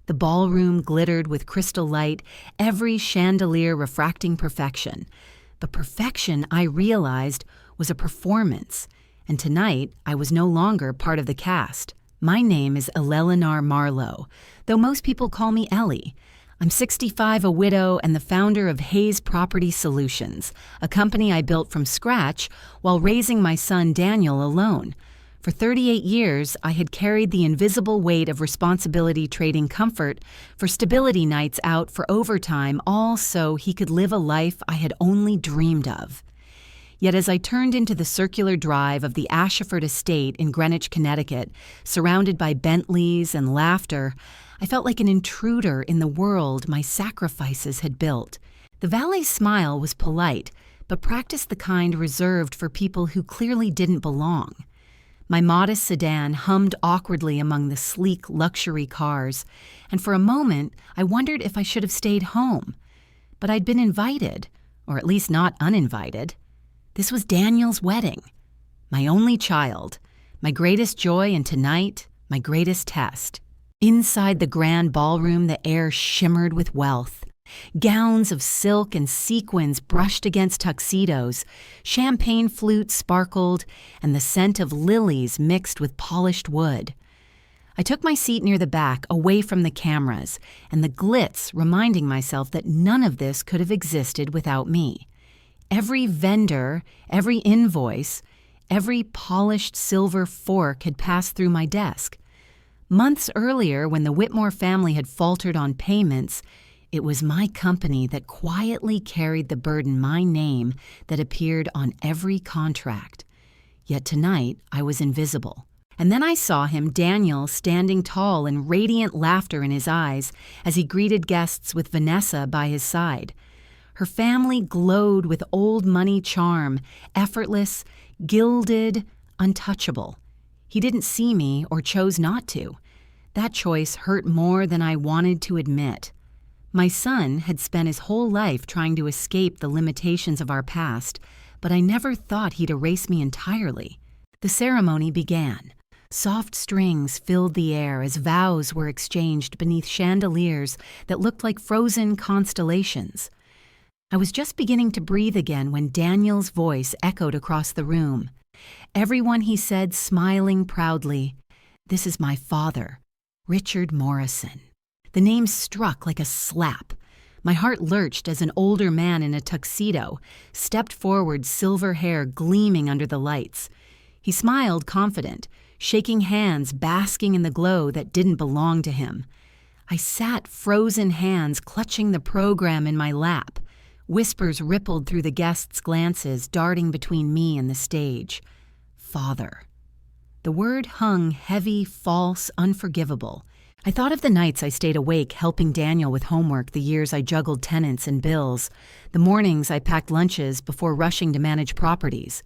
The ballroom glittered with crystal light, every chandelier refracting perfection. But perfection, I realized, was a performance, and tonight I was no longer part of the cast. My name is Eleanor Marlowe, though most people call me Ellie. I'm 65, a widow, and the founder of Hayes Property Solutions, a company I built from scratch while raising my son Daniel alone. For 38 years, I had carried the invisible weight of responsibility trading comfort for stability nights out for overtime, all so he could live a life I had only dreamed of. Yet as I turned into the circular drive of the Ashford estate in Greenwich, Connecticut, surrounded by Bentleys and laughter, I felt like an intruder in the world my sacrifices had built. The valet's smile was polite, but practiced the kind reserved for people who clearly didn't belong. My modest sedan hummed awkwardly among the sleek luxury cars, and for a moment I wondered if I should have stayed home. But I'd been invited, or at least not uninvited. This was Daniel's wedding, my only child, my greatest joy, and tonight, my greatest test. Inside the grand ballroom, the air shimmered with wealth. Gowns of silk and sequins brushed against tuxedos, champagne flutes sparkled, and the scent of lilies mixed with polished wood. I took my seat near the back, away from the cameras, and the glitz, reminding myself that none of this could have existed without me. Every vendor, every invoice, every polished silver fork had passed through my desk. Months earlier, when the Whitmore family had faltered on payments, it was my company that quietly carried the burden my name that appeared on every contract. Yet tonight, I was invisible. And then I saw him, Daniel, standing tall and radiant laughter in his eyes as he greeted guests with Vanessa by his side. Her family glowed with old money charm, effortless, gilded, untouchable. He didn't see me or chose not to. That choice hurt more than I wanted to admit. My son had spent his whole life trying to escape the limitations of our past, but I never thought he'd erase me entirely. The ceremony began. Soft strings filled the air as vows were exchanged beneath chandeliers that looked like frozen constellations. I was just beginning to breathe again when Daniel's voice echoed across the room. Everyone, he said, smiling proudly, "This is my father, Richard Morrison." The name struck like a slap. My heart lurched as an older man in a tuxedo stepped forward, silver hair gleaming under the lights. He smiled confident, shaking hands, basking in the glow that didn't belong to him. I sat, frozen hands clutching the program in my lap. Whispers rippled through the guests' glances, darting between me and the stage. Father. The word hung heavy, false, unforgivable. I thought of the nights I stayed awake helping Daniel with homework, the years I juggled tenants and bills, the mornings I packed lunches before rushing to manage properties.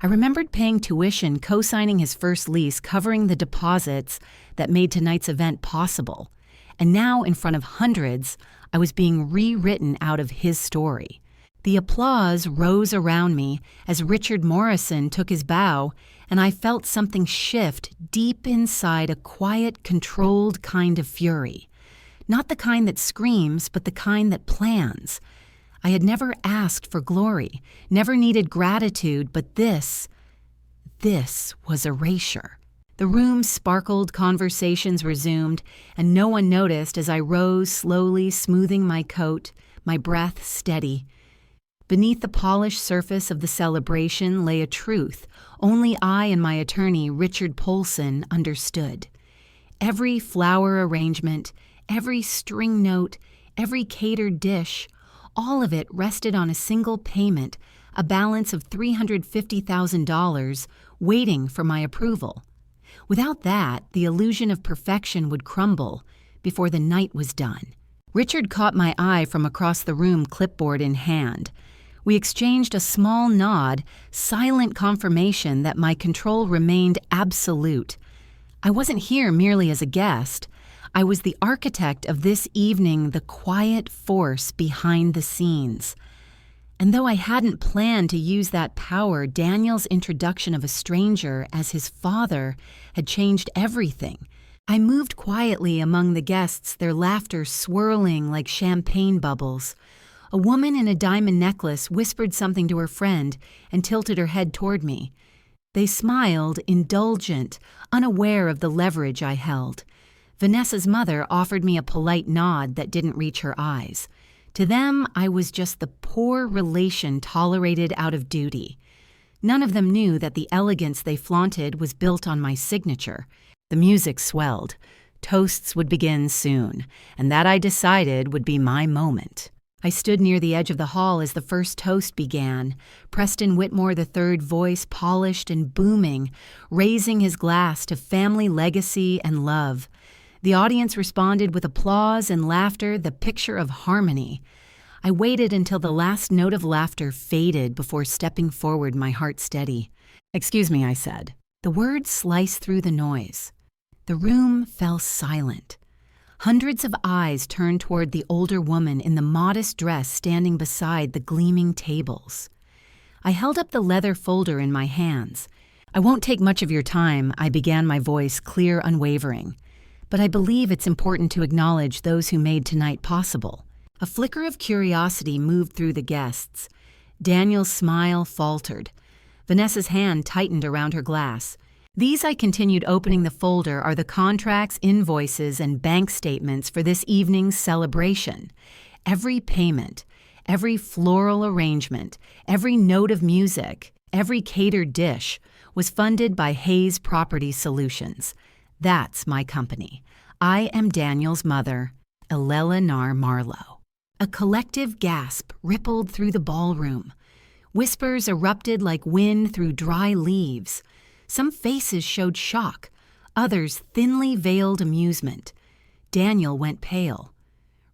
I remembered paying tuition, co-signing his first lease, covering the deposits that made tonight's event possible. And now, in front of hundreds, I was being rewritten out of his story. The applause rose around me as Richard Morrison took his bow, and I felt something shift deep inside, a quiet, controlled kind of fury. Not the kind that screams, but the kind that plans. I had never asked for glory, never needed gratitude, but this was erasure. The room sparkled, conversations resumed, and no one noticed as I rose slowly, smoothing my coat, my breath steady. Beneath the polished surface of the celebration lay a truth only I and my attorney, Richard Polson, understood. Every flower arrangement, every string note, every catered dish, all of it rested on a single payment, a balance of $350,000, waiting for my approval. Without that, the illusion of perfection would crumble before the night was done. Richard caught my eye from across the room, clipboard in hand. We exchanged a small nod, silent confirmation that my control remained absolute. I wasn't here merely as a guest. I was the architect of this evening, the quiet force behind the scenes. And though I hadn't planned to use that power, Daniel's introduction of a stranger as his father had changed everything. I moved quietly among the guests, their laughter swirling like champagne bubbles. A woman in a diamond necklace whispered something to her friend and tilted her head toward me. They smiled, indulgent, unaware of the leverage I held. Vanessa's mother offered me a polite nod that didn't reach her eyes. To them, I was just the poor relation tolerated out of duty. None of them knew that the elegance they flaunted was built on my signature. The music swelled. Toasts would begin soon, and that I decided would be my moment. I stood near the edge of the hall as the first toast began. Preston Whitmore III's voice polished and booming, raising his glass to family legacy and love. The audience responded with applause and laughter, the picture of harmony. I waited until the last note of laughter faded before stepping forward, my heart steady. "Excuse me," I said. The words sliced through the noise. The room fell silent. Hundreds of eyes turned toward the older woman in the modest dress standing beside the gleaming tables. I held up the leather folder in my hands. "I won't take much of your time," I began, my voice clear, unwavering. "But I believe it's important to acknowledge those who made tonight possible." A flicker of curiosity moved through the guests. Daniel's smile faltered. Vanessa's hand tightened around her glass. "These," I continued, opening the folder, "are the contracts, invoices, and bank statements for this evening's celebration. Every payment, every floral arrangement, every note of music, every catered dish was funded by Hayes Property Solutions. That's my company. I am Daniel's mother, Eleanor Marlowe." A collective gasp rippled through the ballroom. Whispers erupted like wind through dry leaves. Some faces showed shock, others thinly veiled amusement. Daniel went pale.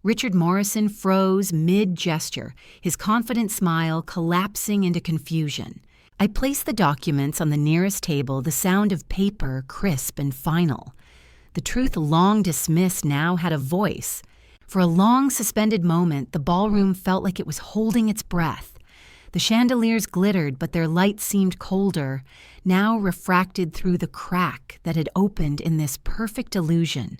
Richard Morrison froze mid-gesture, his confident smile collapsing into confusion. I placed the documents on the nearest table, the sound of paper crisp and final. The truth long dismissed now had a voice. For a long suspended moment, the ballroom felt like it was holding its breath. The chandeliers glittered, but their light seemed colder, now refracted through the crack that had opened in this perfect illusion.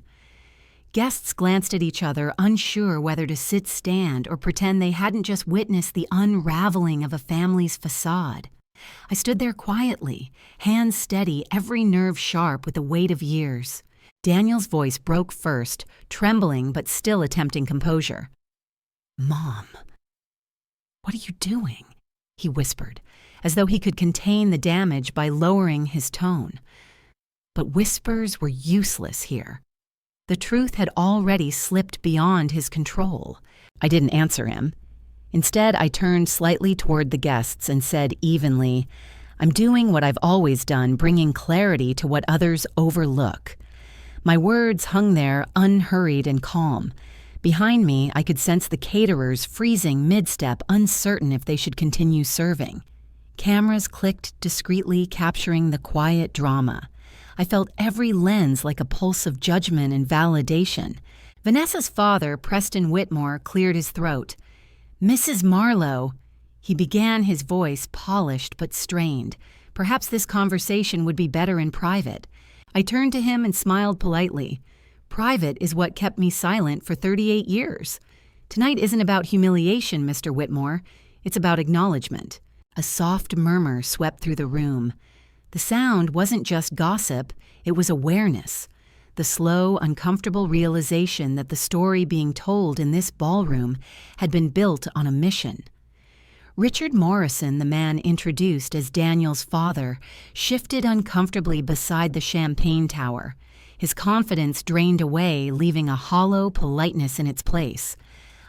Guests glanced at each other, unsure whether to stand, or pretend they hadn't just witnessed the unraveling of a family's facade. I stood there quietly, hands steady, every nerve sharp with the weight of years. Daniel's voice broke first, trembling but still attempting composure. "Mom, what are you doing?" he whispered, as though he could contain the damage by lowering his tone. But whispers were useless here. The truth had already slipped beyond his control. I didn't answer him. Instead, I turned slightly toward the guests and said evenly, "I'm doing what I've always done, bringing clarity to what others overlook." My words hung there, unhurried and calm. Behind me, I could sense the caterers freezing mid-step, uncertain if they should continue serving. Cameras clicked discreetly, capturing the quiet drama. I felt every lens like a pulse of judgment and validation. Vanessa's father, Preston Whitmore, cleared his throat. "Mrs. Marlowe," he began, his voice polished but strained. Perhaps this conversation would be better in private. I turned to him and smiled politely. "Private is what kept me silent for 38 years. Tonight isn't about humiliation, Mr. Whitmore. It's about acknowledgement." A soft murmur swept through the room. The sound wasn't just gossip, it was awareness. The slow, uncomfortable realization that the story being told in this ballroom had been built on a mission. Richard Morrison, the man introduced as Daniel's father, shifted uncomfortably beside the champagne tower. His confidence drained away, leaving a hollow politeness in its place.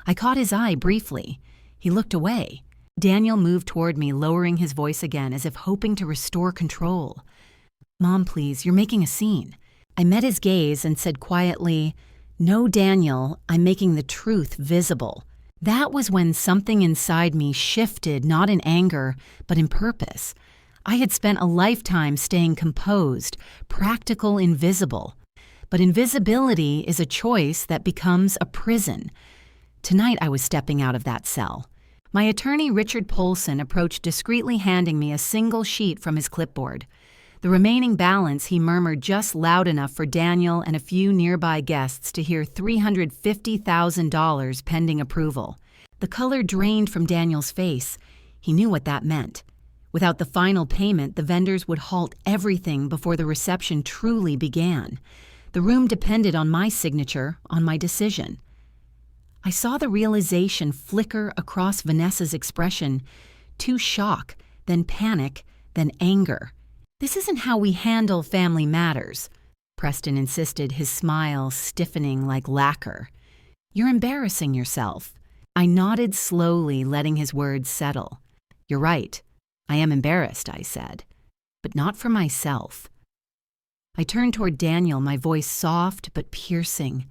I caught his eye briefly. He looked away. Daniel moved toward me, lowering his voice again, as if hoping to restore control. "Mom, please, you're making a scene." I met his gaze and said quietly, "No, Daniel, I'm making the truth visible." That was when something inside me shifted, not in anger, but in purpose. I had spent a lifetime staying composed, practical, invisible. But invisibility is a choice that becomes a prison. Tonight I was stepping out of that cell. My attorney, Richard Polson, approached discreetly, handing me a single sheet from his clipboard. The remaining balance he murmured just loud enough for Daniel and a few nearby guests to hear $350,000 pending approval. The color drained from Daniel's face. He knew what that meant. Without the final payment, the vendors would halt everything before the reception truly began. The room depended on my signature, on my decision. I saw the realization flicker across Vanessa's expression, to shock, then panic, then anger. "This isn't how we handle family matters," Preston insisted, his smile stiffening like lacquer. "You're embarrassing yourself." I nodded slowly, letting his words settle. "You're right. I am embarrassed," I said, "but not for myself." I turned toward Daniel, my voice soft but piercing.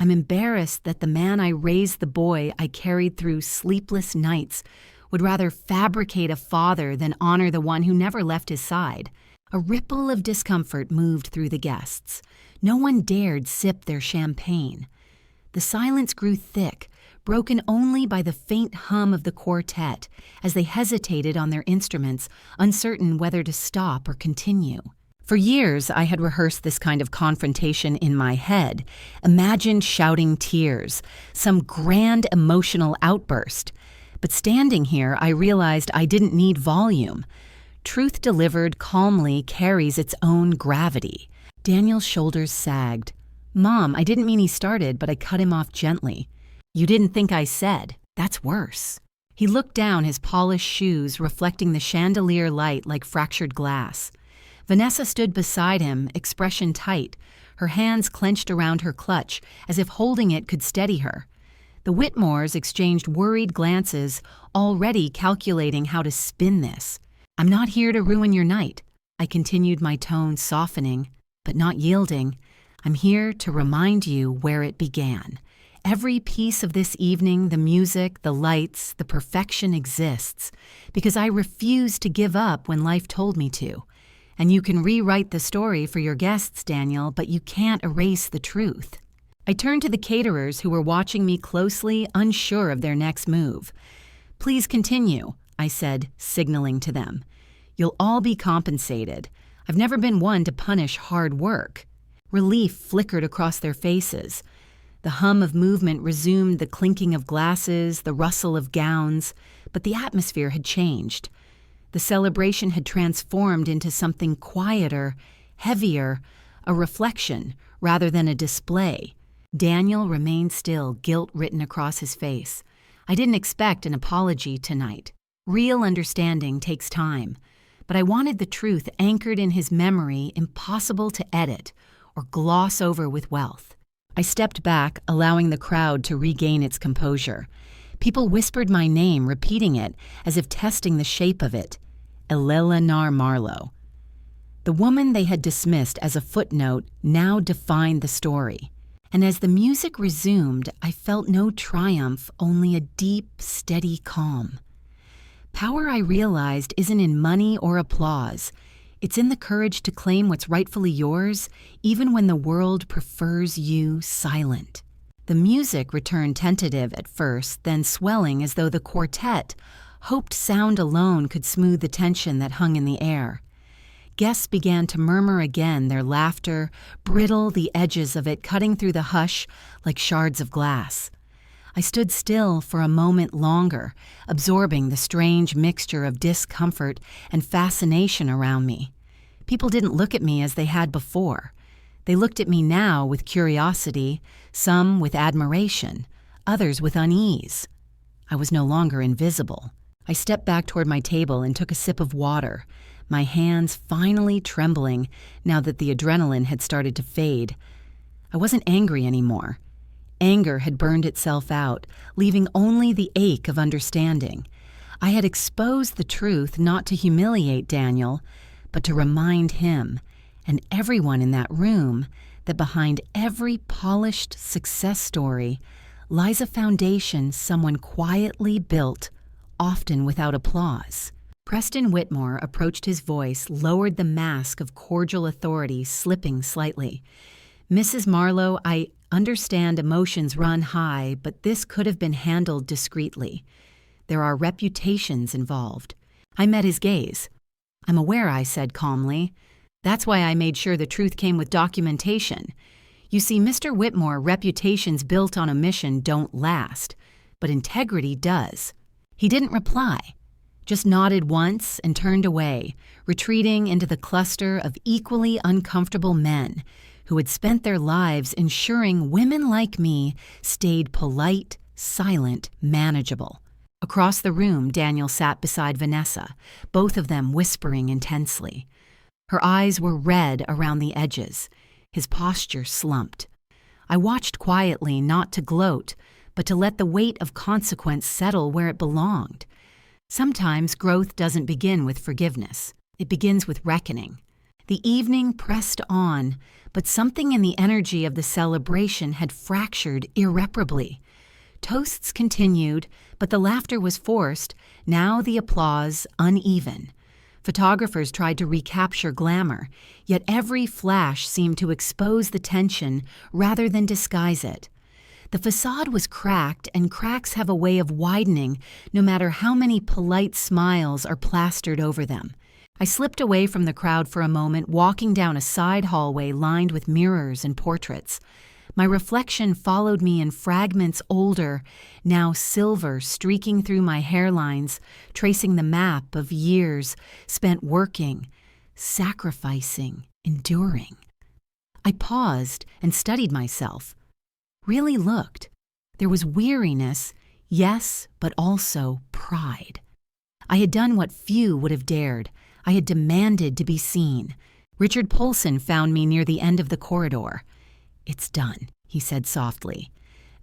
"I'm embarrassed that the man I raised the boy I carried through sleepless nights would rather fabricate a father than honor the one who never left his side." A ripple of discomfort moved through the guests. No one dared sip their champagne. The silence grew thick, broken only by the faint hum of the quartet as they hesitated on their instruments, uncertain whether to stop or continue. For years, I had rehearsed this kind of confrontation in my head, imagined shouting tears, some grand emotional outburst. But standing here, I realized I didn't need volume. Truth delivered calmly carries its own gravity. Daniel's shoulders sagged. "Mom, I didn't mean he started, but I cut him off gently." "You didn't think I said. That's worse." He looked down, his polished shoes reflecting the chandelier light like fractured glass. Vanessa stood beside him, expression tight, her hands clenched around her clutch, as if holding it could steady her. The Whitmores exchanged worried glances, already calculating how to spin this. "I'm not here to ruin your night," I continued, my tone softening, but not yielding. "I'm here to remind you where it began. Every piece of this evening, the music, the lights, the perfection exists, because I refused to give up when life told me to. And you can rewrite the story for your guests, Daniel, but you can't erase the truth." I turned to the caterers who were watching me closely, unsure of their next move. "Please continue," I said, signaling to them. "You'll all be compensated. I've never been one to punish hard work." Relief flickered across their faces. The hum of movement resumed, the clinking of glasses, the rustle of gowns, but the atmosphere had changed. The celebration had transformed into something quieter, heavier, a reflection rather than a display. Daniel remained still, guilt written across his face. I didn't expect an apology tonight. Real understanding takes time, but I wanted the truth anchored in his memory, impossible to edit or gloss over with wealth. I stepped back, allowing the crowd to regain its composure. People whispered my name, repeating it as if testing the shape of it. Eleanor Marlowe. The woman they had dismissed as a footnote now defined the story. And as the music resumed, I felt no triumph, only a deep, steady calm. Power, I realized, isn't in money or applause. It's in the courage to claim what's rightfully yours, even when the world prefers you silent. The music returned tentative at first, then swelling as though the quartet hoped sound alone could smooth the tension that hung in the air. Guests began to murmur again, their laughter brittle, the edges of it cutting through the hush like shards of glass. I stood still for a moment longer, absorbing the strange mixture of discomfort and fascination around me. People didn't look at me as they had before. They looked at me now with curiosity, some with admiration, others with unease. I was no longer invisible. I stepped back toward my table and took a sip of water, my hands finally trembling now that the adrenaline had started to fade. I wasn't angry anymore. Anger had burned itself out, leaving only the ache of understanding. I had exposed the truth not to humiliate Daniel, but to remind him and everyone in that room that behind every polished success story lies a foundation someone quietly built, often without applause. Preston Whitmore approached, his voice lowered, the mask of cordial authority slipping slightly. "Mrs. Marlowe, I understand emotions run high, but this could have been handled discreetly. There are reputations involved." I met his gaze. "I'm aware," I said calmly. That's why I made sure the truth came with documentation. You see, Mr. Whitmore, reputations built on omission don't last, but integrity does. He didn't reply, just nodded once and turned away, retreating into the cluster of equally uncomfortable men who had spent their lives ensuring women like me stayed polite, silent, manageable. Across the room, Daniel sat beside Vanessa, both of them whispering intensely. Her eyes were red around the edges. His posture slumped. I watched quietly, not to gloat, but to let the weight of consequence settle where it belonged. Sometimes growth doesn't begin with forgiveness. It begins with reckoning. The evening pressed on, but something in the energy of the celebration had fractured irreparably. Toasts continued, but the laughter was forced, now the applause uneven. Photographers tried to recapture glamour, yet every flash seemed to expose the tension rather than disguise it. The facade was cracked, and cracks have a way of widening no matter how many polite smiles are plastered over them. I slipped away from the crowd for a moment, walking down a side hallway lined with mirrors and portraits. My reflection followed me in fragments older, now silver, streaking through my hairlines, tracing the map of years spent working, sacrificing, enduring. I paused and studied myself. Really looked. There was weariness, yes, but also pride. I had done what few would have dared. I had demanded to be seen. Richard Polson found me near the end of the corridor. "It's done," he said softly.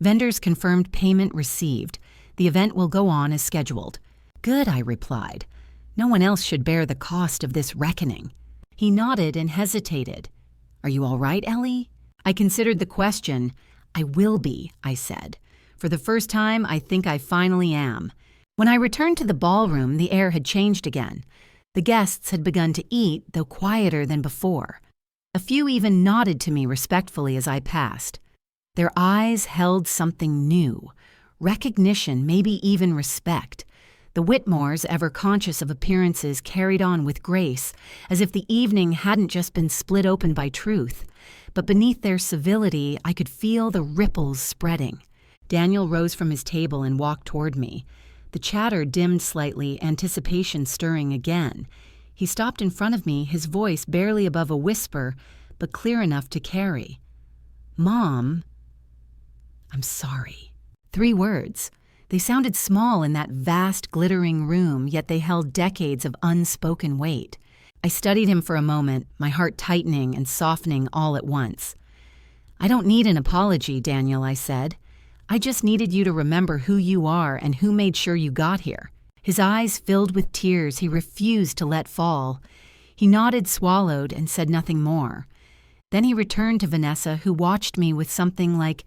"Vendors confirmed payment received. The event will go on as scheduled." "Good," I replied. "No one else should bear the cost of this reckoning." He nodded and hesitated. "Are you all right, Ellie?" I considered the question. "I will be," I said. "For the first time, I think I finally am." When I returned to the ballroom, the air had changed again. The guests had begun to eat, though quieter than before. A few even nodded to me respectfully as I passed. Their eyes held something new, recognition, maybe even respect. The Whitmores, ever conscious of appearances, carried on with grace, as if the evening hadn't just been split open by truth. But beneath their civility, I could feel the ripples spreading. Daniel rose from his table and walked toward me. The chatter dimmed slightly, anticipation stirring again. He stopped in front of me, his voice barely above a whisper, but clear enough to carry. "Mom, I'm sorry." 3 words. They sounded small in that vast, glittering room, yet they held decades of unspoken weight. I studied him for a moment, my heart tightening and softening all at once. "I don't need an apology, Daniel," I said. "I just needed you to remember who you are and who made sure you got here." His eyes filled with tears he refused to let fall. He nodded, swallowed, and said nothing more. Then he returned to Vanessa, who watched me with something like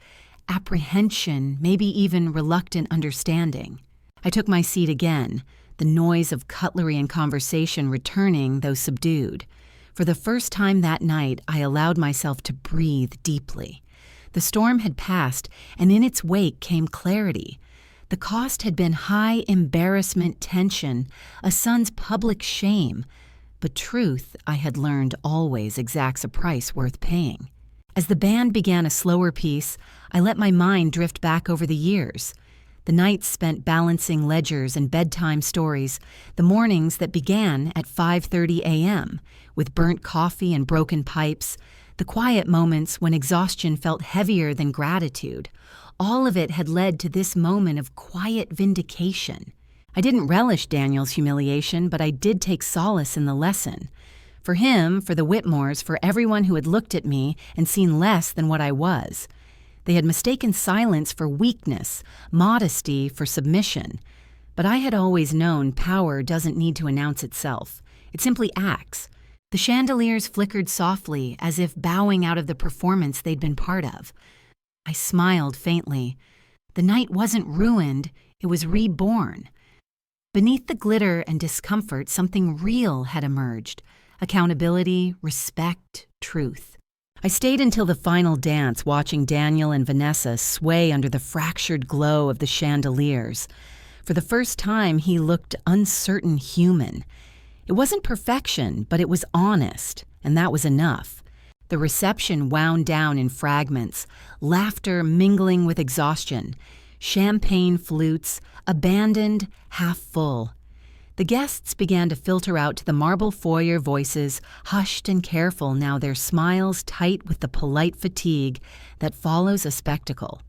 apprehension, maybe even reluctant understanding. I took my seat again, the noise of cutlery and conversation returning, though subdued. For the first time that night, I allowed myself to breathe deeply. The storm had passed, and in its wake came clarity. The cost had been high embarrassment, tension, a son's public shame. But truth, I had learned, always exacts a price worth paying. As the band began a slower piece, I let my mind drift back over the years. The nights spent balancing ledgers and bedtime stories, the mornings that began at 5:30 a.m., with burnt coffee and broken pipes, the quiet moments when exhaustion felt heavier than gratitude. All of it had led to this moment of quiet vindication. I didn't relish Daniel's humiliation, but I did take solace in the lesson. For him, for the Whitmores, for everyone who had looked at me and seen less than what I was. They had mistaken silence for weakness, modesty for submission. But I had always known power doesn't need to announce itself. It simply acts. The chandeliers flickered softly, as if bowing out of the performance they'd been part of. I smiled faintly. The night wasn't ruined, it was reborn. Beneath the glitter and discomfort, something real had emerged. Accountability, respect, truth. I stayed until the final dance, watching Daniel and Vanessa sway under the fractured glow of the chandeliers. For the first time, he looked uncertain human. It wasn't perfection, but it was honest, and that was enough. The reception wound down in fragments, laughter mingling with exhaustion, champagne flutes, abandoned, half full. The guests began to filter out to the marble foyer, voices hushed and careful now, their smiles tight with the polite fatigue that follows a spectacle.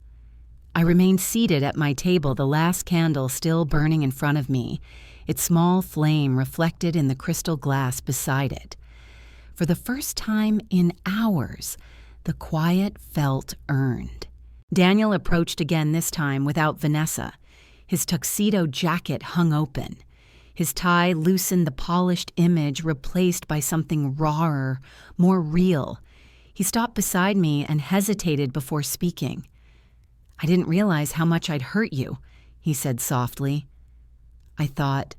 I remained seated at my table, the last candle still burning in front of me, its small flame reflected in the crystal glass beside it. For the first time in hours, the quiet felt earned. Daniel approached again, this time without Vanessa. His tuxedo jacket hung open. His tie loosened, the polished image replaced by something rawer, more real. He stopped beside me and hesitated before speaking. "I didn't realize how much I'd hurt you," he said softly. I thought,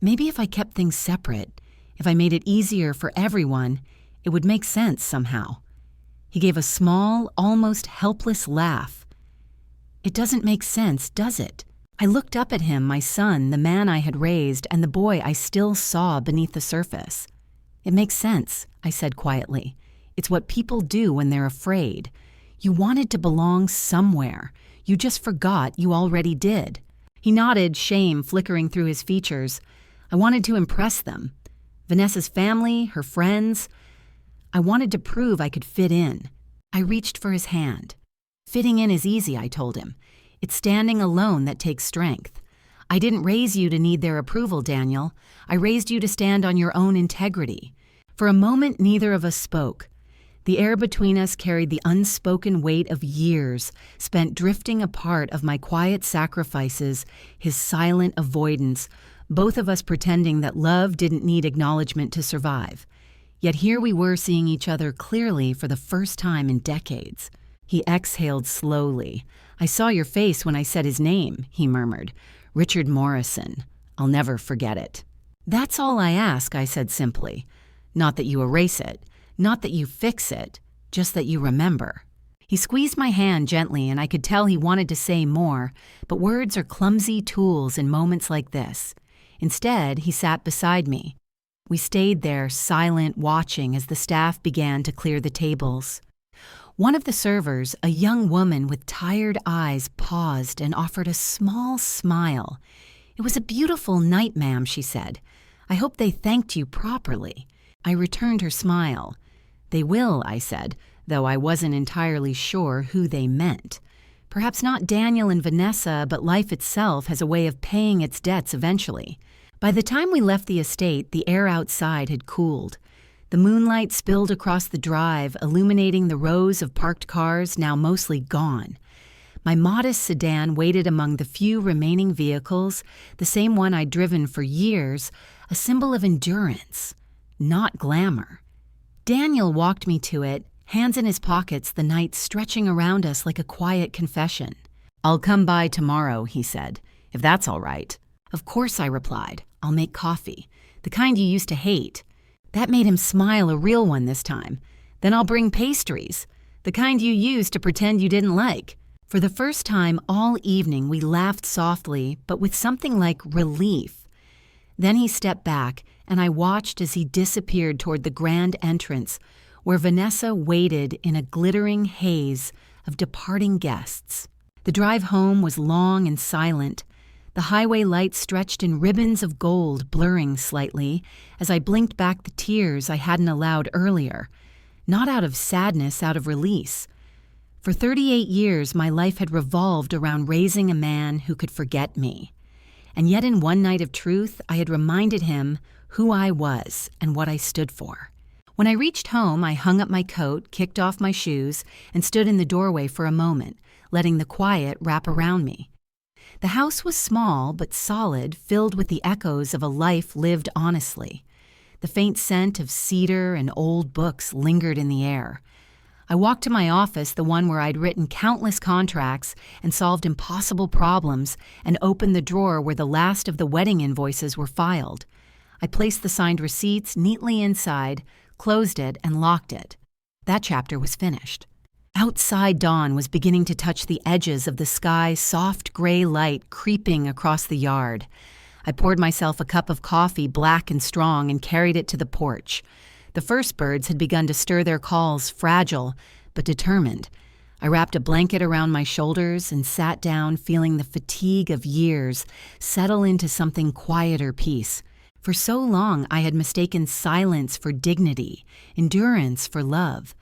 maybe if I kept things separate, if I made it easier for everyone, it would make sense somehow. He gave a small, almost helpless laugh. "It doesn't make sense, does it?" I looked up at him, my son, the man I had raised, and the boy I still saw beneath the surface. "It makes sense," I said quietly. "It's what people do when they're afraid. You wanted to belong somewhere. You just forgot you already did." He nodded, shame flickering through his features. I wanted to impress them. Vanessa's family, her friends. I wanted to prove I could fit in. I reached for his hand. "Fitting in is easy," I told him. "It's standing alone that takes strength. I didn't raise you to need their approval, Daniel. I raised you to stand on your own integrity." For a moment, neither of us spoke. The air between us carried the unspoken weight of years spent drifting apart, of my quiet sacrifices, his silent avoidance, both of us pretending that love didn't need acknowledgement to survive. Yet here we were, seeing each other clearly for the first time in decades. He exhaled slowly. "I saw your face when I said his name," he murmured. "Richard Morrison. I'll never forget it." "That's all I ask," I said simply. "Not that you erase it. Not that you fix it, just that you remember." He squeezed my hand gently, and I could tell he wanted to say more, but words are clumsy tools in moments like this. Instead, he sat beside me. We stayed there, silent, watching as the staff began to clear the tables. One of the servers, a young woman with tired eyes, paused and offered a small smile. "It was a beautiful night, ma'am," she said. "I hope they thanked you properly." I returned her smile. "They will," I said, though I wasn't entirely sure who they meant. Perhaps not Daniel and Vanessa, but life itself has a way of paying its debts eventually. By the time we left the estate, the air outside had cooled. The moonlight spilled across the drive, illuminating the rows of parked cars, now mostly gone. My modest sedan waited among the few remaining vehicles, the same one I'd driven for years, a symbol of endurance, not glamour. Daniel walked me to it, hands in his pockets, the night stretching around us like a quiet confession. "I'll come by tomorrow," he said, "if that's all right." "Of course," I replied. "I'll make coffee, the kind you used to hate." That made him smile, a real one this time. "Then I'll bring pastries, the kind you used to pretend you didn't like." For the first time all evening, we laughed softly, but with something like relief. Then he stepped back, and I watched as he disappeared toward the grand entrance, where Vanessa waited in a glittering haze of departing guests. The drive home was long and silent. The highway lights stretched in ribbons of gold, blurring slightly, as I blinked back the tears I hadn't allowed earlier. Not out of sadness, out of release. For 38 years, my life had revolved around raising a man who could forget me. And yet in one night of truth, I had reminded him who I was and what I stood for. When I reached home, I hung up my coat, kicked off my shoes, and stood in the doorway for a moment, letting the quiet wrap around me. The house was small but solid, filled with the echoes of a life lived honestly. The faint scent of cedar and old books lingered in the air. I walked to my office, the one where I'd written countless contracts and solved impossible problems, and opened the drawer where the last of the wedding invoices were filed. I placed the signed receipts neatly inside, closed it, and locked it. That chapter was finished. Outside, dawn was beginning to touch the edges of the sky, soft gray light creeping across the yard. I poured myself a cup of coffee, black and strong, and carried it to the porch. The first birds had begun to stir their calls, fragile but determined. I wrapped a blanket around my shoulders and sat down, feeling the fatigue of years settle into something quieter peace. For so long, I had mistaken silence for dignity, endurance for love.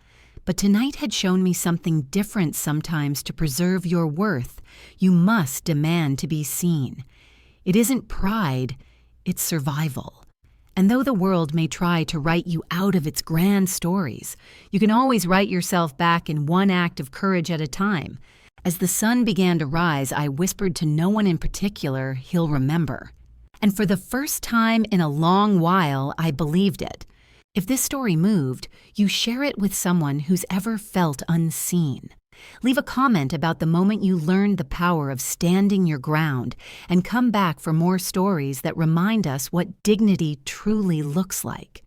But tonight had shown me something different. Sometimes, to preserve your worth, you must demand to be seen. It isn't pride, it's survival. And though the world may try to write you out of its grand stories, you can always write yourself back in one act of courage at a time. As the sun began to rise, I whispered to no one in particular, "He'll remember." And for the first time in a long while, I believed it. If this story moved, you share it with someone who's ever felt unseen. Leave a comment about the moment you learned the power of standing your ground, and come back for more stories that remind us what dignity truly looks like.